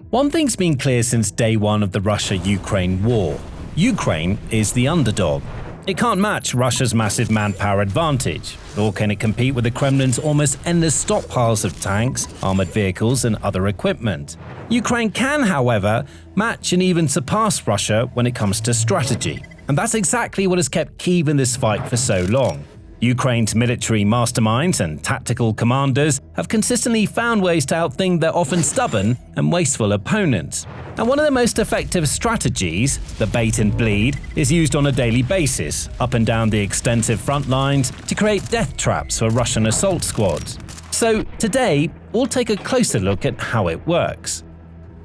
One thing's been clear since day one of the Russia-Ukraine war. Ukraine is the underdog. It can't match Russia's massive manpower advantage, nor can it compete with the Kremlin's almost endless stockpiles of tanks, armored vehicles, and other equipment. Ukraine can, however, match and even surpass Russia when it comes to strategy. And that's exactly what has kept Kyiv in this fight for so long. Ukraine's military masterminds and tactical commanders have consistently found ways to outthink their often stubborn and wasteful opponents. And one of the most effective strategies, the bait and bleed, is used on a daily basis, up and down the extensive front lines, to create death traps for Russian assault squads. So today, we'll take a closer look at how it works.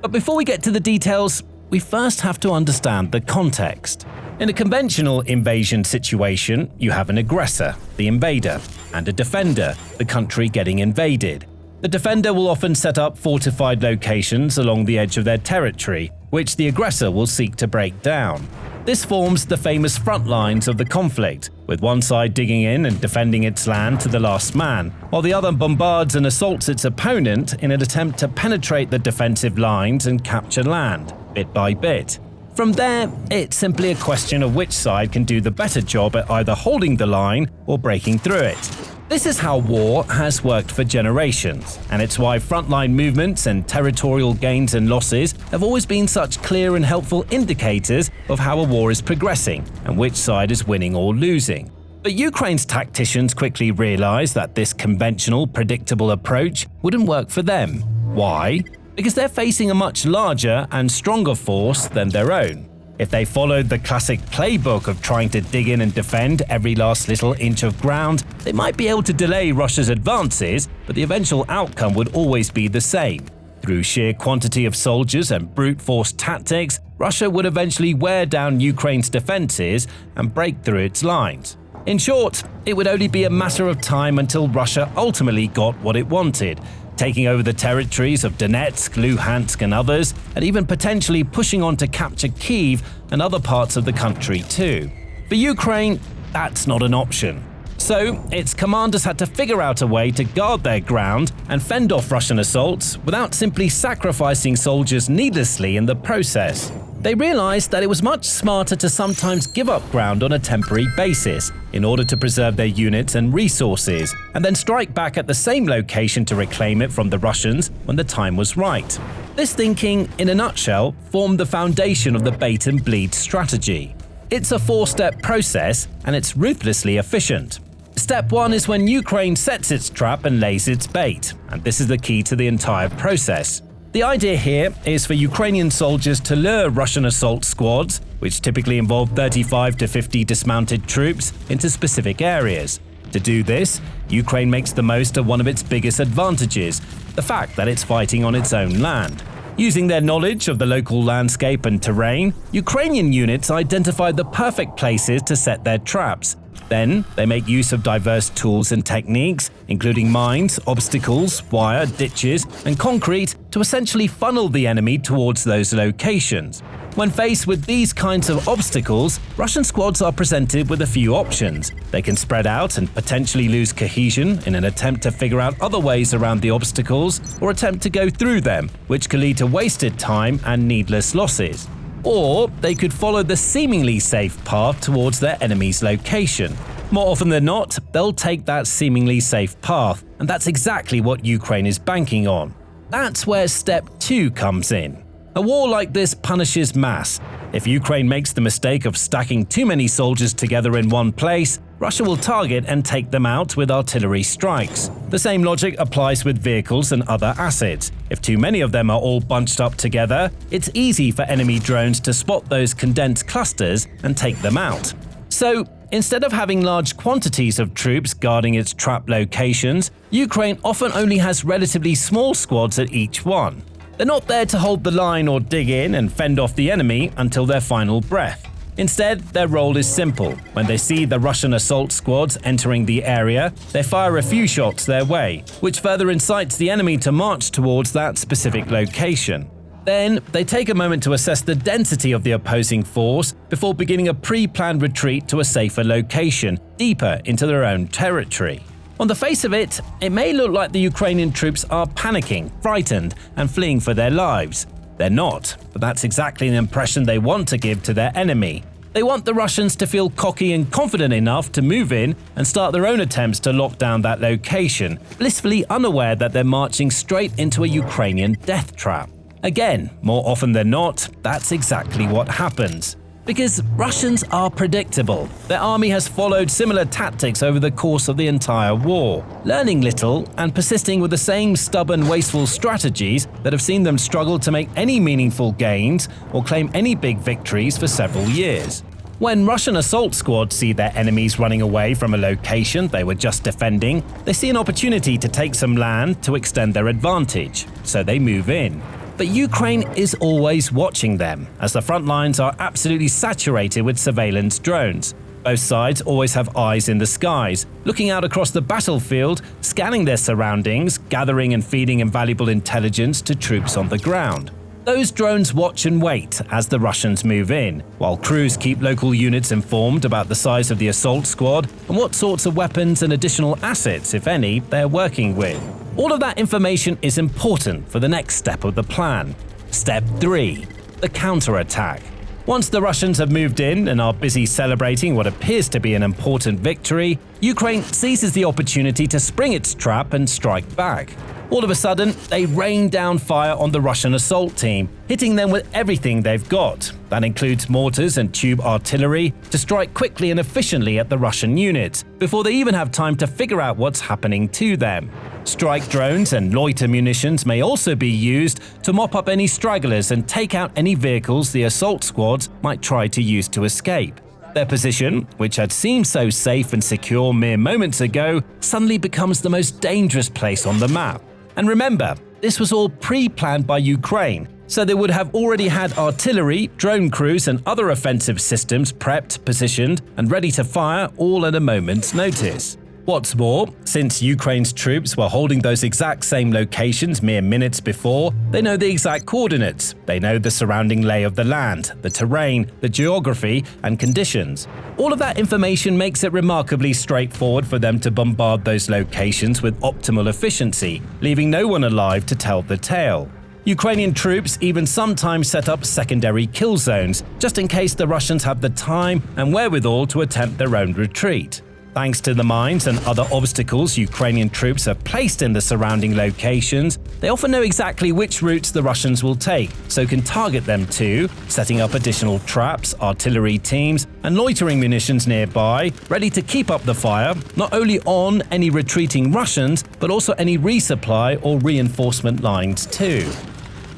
But before we get to the details, we first have to understand the context. In a conventional invasion situation, you have an aggressor, the invader, and a defender, the country getting invaded. The defender will often set up fortified locations along the edge of their territory, which the aggressor will seek to break down. This forms the famous front lines of the conflict, with one side digging in and defending its land to the last man, while the other bombards and assaults its opponent in an attempt to penetrate the defensive lines and capture land, bit by bit. From there, it's simply a question of which side can do the better job at either holding the line or breaking through it. This is how war has worked for generations, and it's why frontline movements and territorial gains and losses have always been such clear and helpful indicators of how a war is progressing and which side is winning or losing. But Ukraine's tacticians quickly realized that this conventional, predictable approach wouldn't work for them. Why? Because they're facing a much larger and stronger force than their own. If they followed the classic playbook of trying to dig in and defend every last little inch of ground, they might be able to delay Russia's advances, but the eventual outcome would always be the same. Through sheer quantity of soldiers and brute force tactics, Russia would eventually wear down Ukraine's defenses and break through its lines. In short, it would only be a matter of time until Russia ultimately got what it wanted, taking over the territories of Donetsk, Luhansk and others, and even potentially pushing on to capture Kyiv and other parts of the country too. For Ukraine, that's not an option. So, its commanders had to figure out a way to guard their ground and fend off Russian assaults without simply sacrificing soldiers needlessly in the process. They realized that it was much smarter to sometimes give up ground on a temporary basis in order to preserve their units and resources, and then strike back at the same location to reclaim it from the Russians when the time was right. This thinking, in a nutshell, formed the foundation of the bait and bleed strategy. It's a four-step process, and it's ruthlessly efficient. Step 1 is when Ukraine sets its trap and lays its bait, and this is the key to the entire process. The idea here is for Ukrainian soldiers to lure Russian assault squads, which typically involve 35 to 50 dismounted troops, into specific areas. To do this, Ukraine makes the most of one of its biggest advantages, the fact that it's fighting on its own land. Using their knowledge of the local landscape and terrain, Ukrainian units identify the perfect places to set their traps. Then, they make use of diverse tools and techniques, including mines, obstacles, wire, ditches, and concrete, to essentially funnel the enemy towards those locations. When faced with these kinds of obstacles, Russian squads are presented with a few options. They can spread out and potentially lose cohesion in an attempt to figure out other ways around the obstacles, or attempt to go through them, which can lead to wasted time and needless losses. Or they could follow the seemingly safe path towards their enemy's location. More often than not, they'll take that seemingly safe path, and that's exactly what Ukraine is banking on. That's where step 2 comes in. A war like this punishes mass. If Ukraine makes the mistake of stacking too many soldiers together in one place, Russia will target and take them out with artillery strikes. The same logic applies with vehicles and other assets. If too many of them are all bunched up together, it's easy for enemy drones to spot those condensed clusters and take them out. So, instead of having large quantities of troops guarding its trap locations, Ukraine often only has relatively small squads at each one. They're not there to hold the line or dig in and fend off the enemy until their final breath. Instead, their role is simple. When they see the Russian assault squads entering the area, they fire a few shots their way, which further incites the enemy to march towards that specific location. Then, they take a moment to assess the density of the opposing force before beginning a pre-planned retreat to a safer location, deeper into their own territory. On the face of it, it may look like the Ukrainian troops are panicking, frightened, and fleeing for their lives. They're not, but that's exactly the impression they want to give to their enemy. They want the Russians to feel cocky and confident enough to move in and start their own attempts to lock down that location, blissfully unaware that they're marching straight into a Ukrainian death trap. Again, more often than not, that's exactly what happens. Because Russians are predictable. Their army has followed similar tactics over the course of the entire war, learning little and persisting with the same stubborn, wasteful strategies that have seen them struggle to make any meaningful gains or claim any big victories for several years. When Russian assault squads see their enemies running away from a location they were just defending, they see an opportunity to take some land to extend their advantage, so they move in. But Ukraine is always watching them, as the front lines are absolutely saturated with surveillance drones. Both sides always have eyes in the skies, looking out across the battlefield, scanning their surroundings, gathering and feeding invaluable intelligence to troops on the ground. Those drones watch and wait as the Russians move in, while crews keep local units informed about the size of the assault squad and what sorts of weapons and additional assets, if any, they're working with. All of that information is important for the next step of the plan. Step 3. The counterattack. Once the Russians have moved in and are busy celebrating what appears to be an important victory, Ukraine seizes the opportunity to spring its trap and strike back. All of a sudden, they rain down fire on the Russian assault team, hitting them with everything they've got. That includes mortars and tube artillery to strike quickly and efficiently at the Russian units, before they even have time to figure out what's happening to them. Strike drones and loiter munitions may also be used to mop up any stragglers and take out any vehicles the assault squads might try to use to escape. Their position, which had seemed so safe and secure mere moments ago, suddenly becomes the most dangerous place on the map. And remember, this was all pre-planned by Ukraine, so they would have already had artillery, drone crews and other offensive systems prepped, positioned and ready to fire all at a moment's notice. What's more, since Ukraine's troops were holding those exact same locations mere minutes before, they know the exact coordinates, they know the surrounding lay of the land, the terrain, the geography, and conditions. All of that information makes it remarkably straightforward for them to bombard those locations with optimal efficiency, leaving no one alive to tell the tale. Ukrainian troops even sometimes set up secondary kill zones, just in case the Russians have the time and wherewithal to attempt their own retreat. Thanks to the mines and other obstacles Ukrainian troops have placed in the surrounding locations, they often know exactly which routes the Russians will take, so can target them too, setting up additional traps, artillery teams, and loitering munitions nearby, ready to keep up the fire, not only on any retreating Russians, but also any resupply or reinforcement lines too.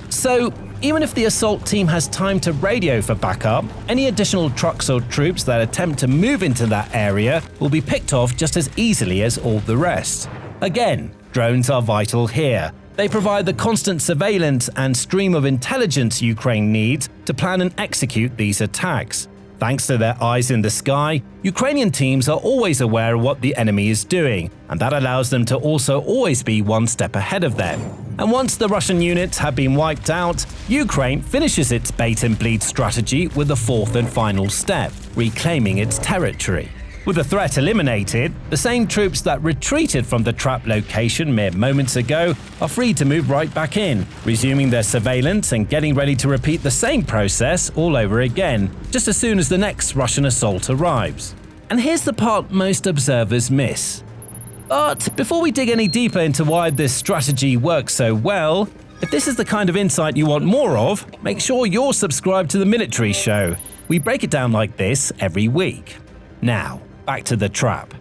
So, even if the assault team has time to radio for backup, any additional trucks or troops that attempt to move into that area will be picked off just as easily as all the rest. Again, drones are vital here. They provide the constant surveillance and stream of intelligence Ukraine needs to plan and execute these attacks. Thanks to their eyes in the sky, Ukrainian teams are always aware of what the enemy is doing, and that allows them to also always be one step ahead of them. And once the Russian units have been wiped out, Ukraine finishes its bait and bleed strategy with the fourth and final step, reclaiming its territory. With the threat eliminated, the same troops that retreated from the trap location mere moments ago are free to move right back in, resuming their surveillance and getting ready to repeat the same process all over again, just as soon as the next Russian assault arrives. And here's the part most observers miss. But before we dig any deeper into why this strategy works so well, if this is the kind of insight you want more of, make sure you're subscribed to the Military Show. We break it down like this every week. Now, back to the trap.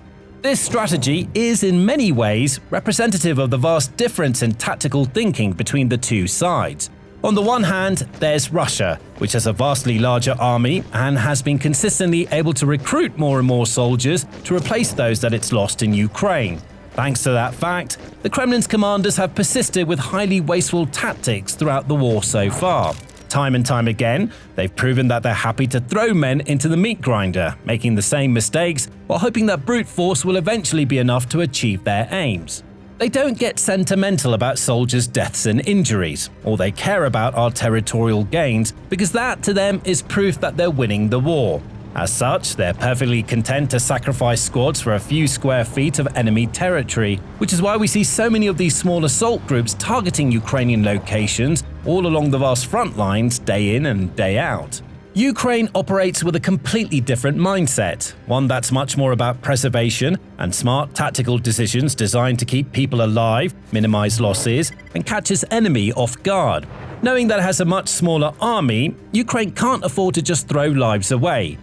This strategy is in many ways representative of the vast difference in tactical thinking between the two sides. On the one hand, there's Russia, which has a vastly larger army and has been consistently able to recruit more and more soldiers to replace those that it's lost in Ukraine. Thanks to that fact, the Kremlin's commanders have persisted with highly wasteful tactics throughout the war so far. Time and time again, they've proven that they're happy to throw men into the meat grinder, making the same mistakes while hoping that brute force will eventually be enough to achieve their aims. They don't get sentimental about soldiers' deaths and injuries. All they care about are territorial gains, because that to them is proof that they're winning the war. As such, they're perfectly content to sacrifice squads for a few square feet of enemy territory, which is why we see so many of these small assault groups targeting Ukrainian locations all along the vast front lines day in and day out. Ukraine operates with a completely different mindset, one that's much more about preservation and smart tactical decisions designed to keep people alive, minimize losses, and catch its enemy off guard. Knowing that it has a much smaller army, Ukraine can't afford to just throw lives away.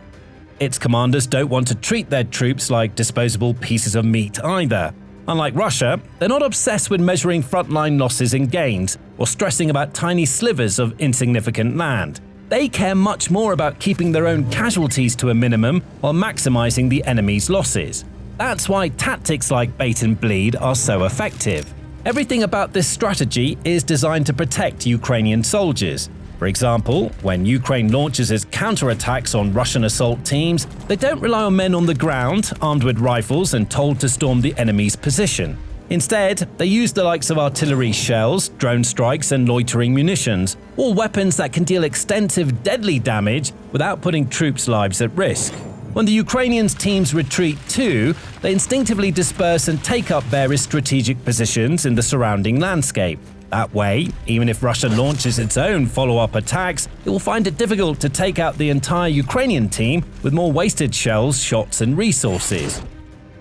Its commanders don't want to treat their troops like disposable pieces of meat either. Unlike Russia, they're not obsessed with measuring frontline losses and gains or stressing about tiny slivers of insignificant land. They care much more about keeping their own casualties to a minimum while maximizing the enemy's losses. That's why tactics like bait and bleed are so effective. Everything about this strategy is designed to protect Ukrainian soldiers. For example, when Ukraine launches its counterattacks on Russian assault teams, they don't rely on men on the ground, armed with rifles and told to storm the enemy's position. Instead, they use the likes of artillery shells, drone strikes, and loitering munitions, all weapons that can deal extensive, deadly damage without putting troops' lives at risk. When the Ukrainians' teams retreat too, they instinctively disperse and take up various strategic positions in the surrounding landscape. That way, even if Russia launches its own follow-up attacks, it will find it difficult to take out the entire Ukrainian team with more wasted shells, shots, and resources.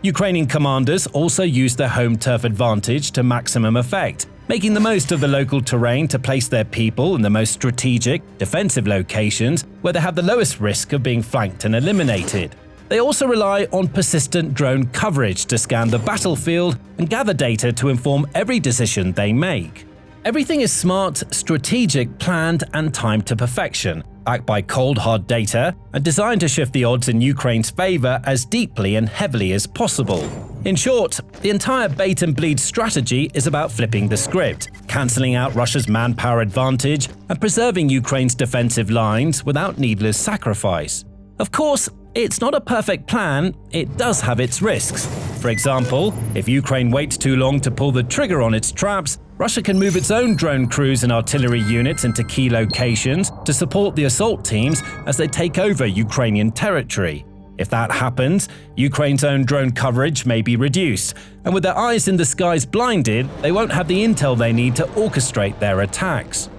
Ukrainian commanders also use their home turf advantage to maximum effect, making the most of the local terrain to place their people in the most strategic, defensive locations where they have the lowest risk of being flanked and eliminated. They also rely on persistent drone coverage to scan the battlefield and gather data to inform every decision they make. Everything is smart, strategic, planned, and timed to perfection, backed by cold hard data and designed to shift the odds in Ukraine's favor as deeply and heavily as possible. In short, the entire bait and bleed strategy is about flipping the script, cancelling out Russia's manpower advantage and preserving Ukraine's defensive lines without needless sacrifice. Of course, it's not a perfect plan, it does have its risks. For example, if Ukraine waits too long to pull the trigger on its traps, Russia can move its own drone crews and artillery units into key locations to support the assault teams as they take over Ukrainian territory. If that happens, Ukraine's own drone coverage may be reduced, and with their eyes in the skies blinded, they won't have the intel they need to orchestrate their attacks.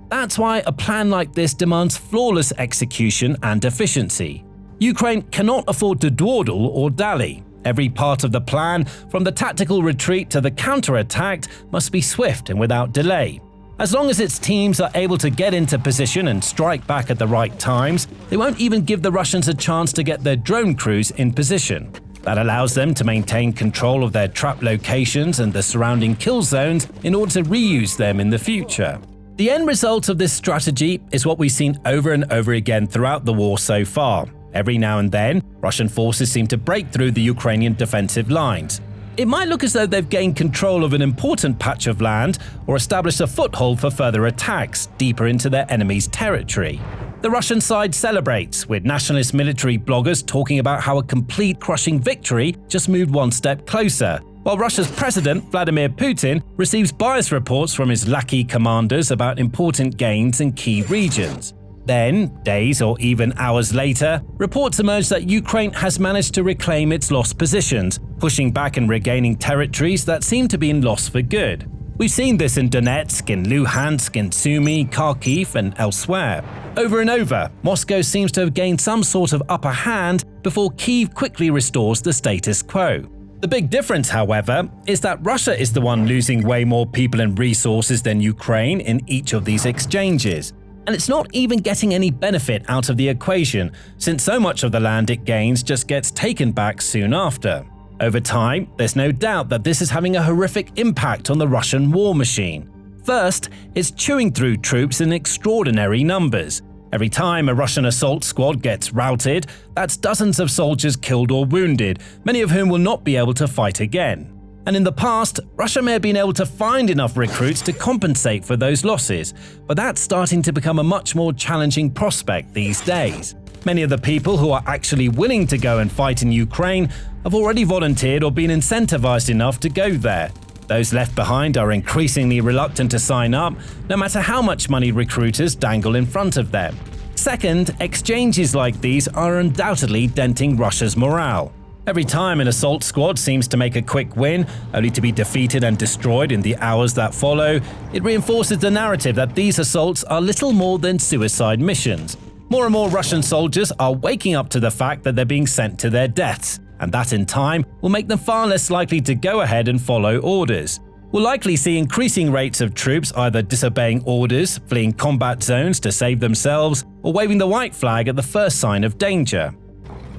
That's why a plan like this demands flawless execution and efficiency. Ukraine cannot afford to dawdle or dally. Every part of the plan, from the tactical retreat to the counterattack, must be swift and without delay. As long as its teams are able to get into position and strike back at the right times, they won't even give the Russians a chance to get their drone crews in position. That allows them to maintain control of their trap locations and the surrounding kill zones in order to reuse them in the future. The end result of this strategy is what we've seen over and over again throughout the war so far. Every now and then, Russian forces seem to break through the Ukrainian defensive lines. It might look as though they've gained control of an important patch of land or established a foothold for further attacks deeper into their enemy's territory. The Russian side celebrates, with nationalist military bloggers talking about how a complete crushing victory just moved one step closer, while Russia's president, Vladimir Putin, receives biased reports from his lackey commanders about important gains in key regions. Then, days or even hours later, reports emerge that Ukraine has managed to reclaim its lost positions, pushing back and regaining territories that seem to be in loss for good. We've seen this in Donetsk, in Luhansk, in Sumy, Kharkiv, and elsewhere. Over and over, Moscow seems to have gained some sort of upper hand before Kyiv quickly restores the status quo. The big difference, however, is that Russia is the one losing way more people and resources than Ukraine in each of these exchanges. And it's not even getting any benefit out of the equation, since so much of the land it gains just gets taken back soon after. Over time, there's no doubt that this is having a horrific impact on the Russian war machine. First, it's chewing through troops in extraordinary numbers. Every time a Russian assault squad gets routed, that's dozens of soldiers killed or wounded, many of whom will not be able to fight again. And in the past, Russia may have been able to find enough recruits to compensate for those losses, but that's starting to become a much more challenging prospect these days. Many of the people who are actually willing to go and fight in Ukraine have already volunteered or been incentivized enough to go there. Those left behind are increasingly reluctant to sign up, no matter how much money recruiters dangle in front of them. Second, exchanges like these are undoubtedly denting Russia's morale. Every time an assault squad seems to make a quick win, only to be defeated and destroyed in the hours that follow, it reinforces the narrative that these assaults are little more than suicide missions. More and more Russian soldiers are waking up to the fact that they're being sent to their deaths, and that in time will make them far less likely to go ahead and follow orders. We'll likely see increasing rates of troops either disobeying orders, fleeing combat zones to save themselves, or waving the white flag at the first sign of danger.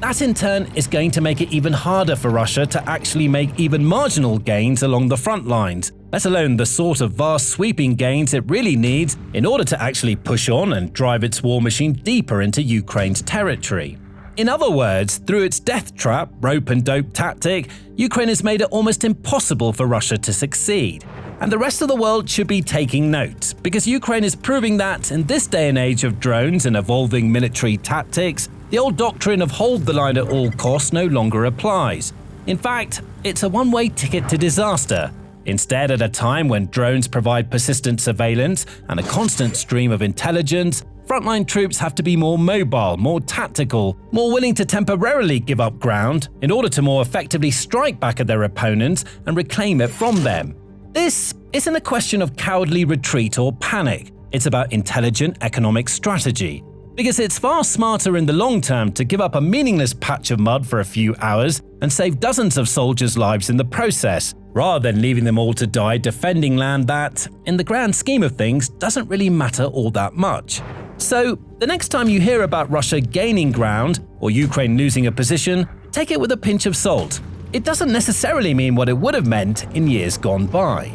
That in turn is going to make it even harder for Russia to actually make even marginal gains along the front lines, let alone the sort of vast sweeping gains it really needs in order to actually push on and drive its war machine deeper into Ukraine's territory. In other words, through its death trap, rope and dope tactic, Ukraine has made it almost impossible for Russia to succeed. And the rest of the world should be taking note, because Ukraine is proving that, in this day and age of drones and evolving military tactics, the old doctrine of hold the line at all costs no longer applies. In fact, it's a one-way ticket to disaster. Instead, at a time when drones provide persistent surveillance and a constant stream of intelligence, frontline troops have to be more mobile, more tactical, more willing to temporarily give up ground in order to more effectively strike back at their opponents and reclaim it from them. This isn't a question of cowardly retreat or panic, it's about intelligent economic strategy. Because it's far smarter in the long term to give up a meaningless patch of mud for a few hours and save dozens of soldiers' lives in the process, rather than leaving them all to die defending land that, in the grand scheme of things, doesn't really matter all that much. So, the next time you hear about Russia gaining ground or Ukraine losing a position, take it with a pinch of salt. It doesn't necessarily mean what it would have meant in years gone by.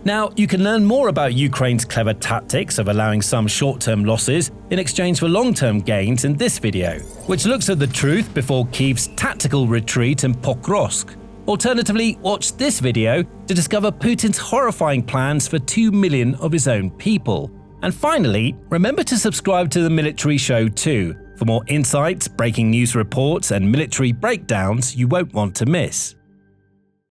Now, you can learn more about Ukraine's clever tactics of allowing some short-term losses in exchange for long-term gains in this video, which looks at the truth before Kyiv's tactical retreat in Pokrovsk. Alternatively, watch this video to discover Putin's horrifying plans for 2 million of his own people. And finally, remember to subscribe to the Military Show too, for more insights, breaking news reports, and military breakdowns you won't want to miss.